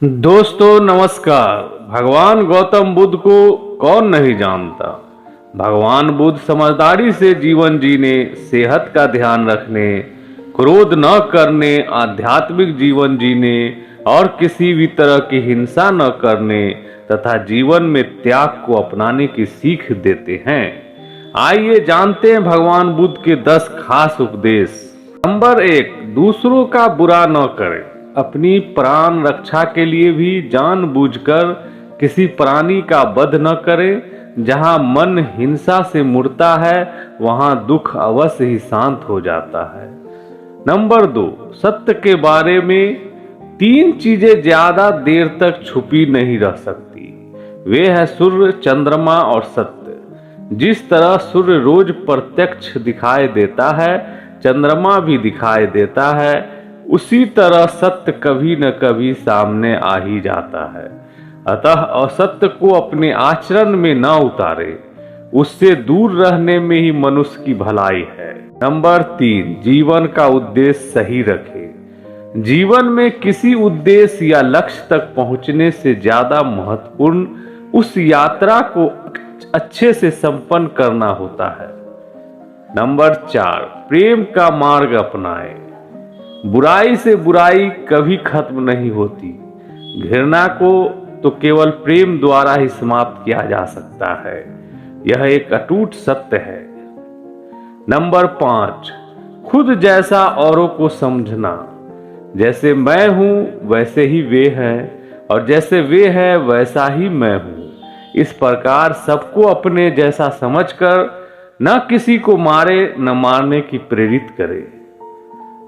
दोस्तों नमस्कार। भगवान गौतम बुद्ध को कौन नहीं जानता। भगवान बुद्ध समझदारी से जीवन जीने, सेहत का ध्यान रखने, क्रोध न करने, आध्यात्मिक जीवन जीने और किसी भी तरह की हिंसा न करने तथा जीवन में त्याग को अपनाने की सीख देते हैं। आइए जानते हैं भगवान बुद्ध के 10 खास उपदेश। नंबर 1, दूसरों का बुरा न करें। अपनी प्राण रक्षा के लिए भी जानबूझकर किसी प्राणी का वध न करें। जहां मन हिंसा से मुड़ता है वहां दुख अवश्य ही शांत हो जाता है। नंबर 2, सत्य के बारे में 3 चीजें ज्यादा देर तक छुपी नहीं रह सकती। वे है सूर्य, चंद्रमा और सत्य। जिस तरह सूर्य रोज प्रत्यक्ष दिखाई देता है, चंद्रमा भी दिखाई देता है, उसी तरह सत्य कभी न कभी सामने आ ही जाता है। अतः असत्य को अपने आचरण में न उतारे, उससे दूर रहने में ही मनुष्य की भलाई है। नंबर 3, जीवन का उद्देश्य सही रखें। जीवन में किसी उद्देश्य या लक्ष्य तक पहुंचने से ज्यादा महत्वपूर्ण उस यात्रा को अच्छे से संपन्न करना होता है। नंबर 4, प्रेम का मार्ग अपनाएं। बुराई से बुराई कभी खत्म नहीं होती। घृणा को तो केवल प्रेम द्वारा ही समाप्त किया जा सकता है। यह एक अटूट सत्य है। नंबर 5, खुद जैसा औरों को समझना। जैसे मैं हूं वैसे ही वे हैं और जैसे वे हैं वैसा ही मैं हूं। इस प्रकार सबको अपने जैसा समझकर न किसी को मारे न मारने की प्रेरित करे।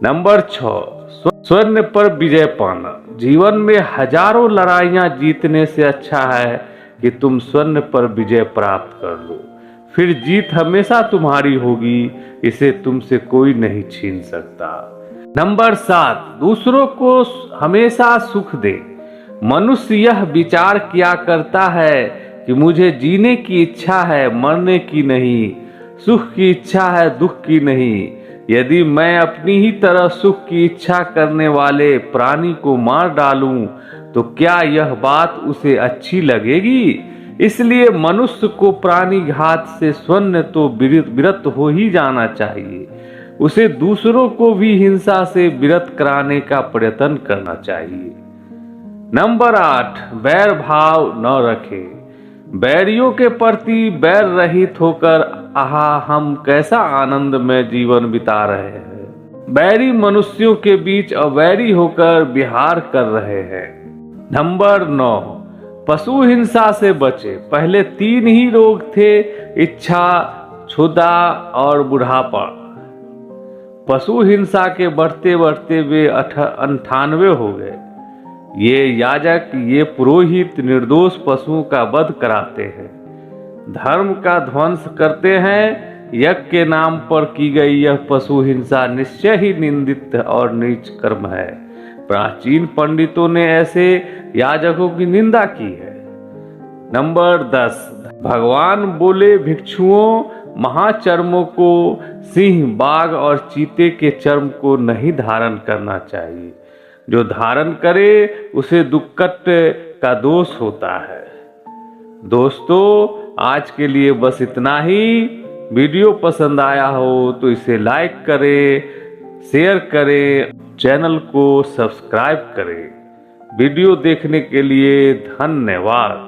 नंबर 6, स्वर्ण पर विजय पाना। जीवन में हजारों लड़ाइयां जीतने से अच्छा है कि तुम स्वर्ण पर विजय प्राप्त कर लो। फिर जीत हमेशा तुम्हारी होगी, इसे तुमसे कोई नहीं छीन सकता। नंबर 7, दूसरों को हमेशा सुख दे। मनुष्य यह विचार किया करता है कि मुझे जीने की इच्छा है, मरने की नहीं। सुख की इच्छा है, दुख की नहीं। यदि मैं अपनी ही तरह सुख की इच्छा करने वाले प्राणी को मार डालूं तो क्या यह बात उसे अच्छी लगेगी? इसलिए मनुष्य को प्राणी घात से स्वर्ण तो विरत हो ही जाना चाहिए। उसे दूसरों को भी हिंसा से विरत कराने का प्रयत्न करना चाहिए। नंबर 8, बैर भाव न रखें। बैरियों के प्रति बैर रहित होकर आहा हम कैसा आनंद में जीवन बिता रहे हैं। बैरी मनुष्यों के बीच अवैरी होकर विहार कर रहे हैं। नंबर 9, पशु हिंसा से बचे। पहले 3 ही रोग थे, इच्छा, क्षुधा और बुढ़ापा। पशु हिंसा के बढ़ते बढ़ते वे 98 हो गए। ये याजक, ये पुरोहित निर्दोष पशुओं का वध कराते हैं, धर्म का ध्वंस करते हैं। यज्ञ के नाम पर की गई यह पशु हिंसा निश्चय ही निंदित और नीच कर्म है। प्राचीन पंडितों ने ऐसे याजकों की निंदा की है। नंबर 10, भगवान बोले भिक्षुओं, महाचर्मों को, सिंह, बाघ और चीते के चर्म को नहीं धारण करना चाहिए। जो धारण करे उसे दुक्कट का दोष होता है। दोस्तों आज के लिए बस इतना ही। वीडियो पसंद आया हो तो इसे लाइक करें, शेयर करें, चैनल को सब्सक्राइब करें। वीडियो देखने के लिए धन्यवाद।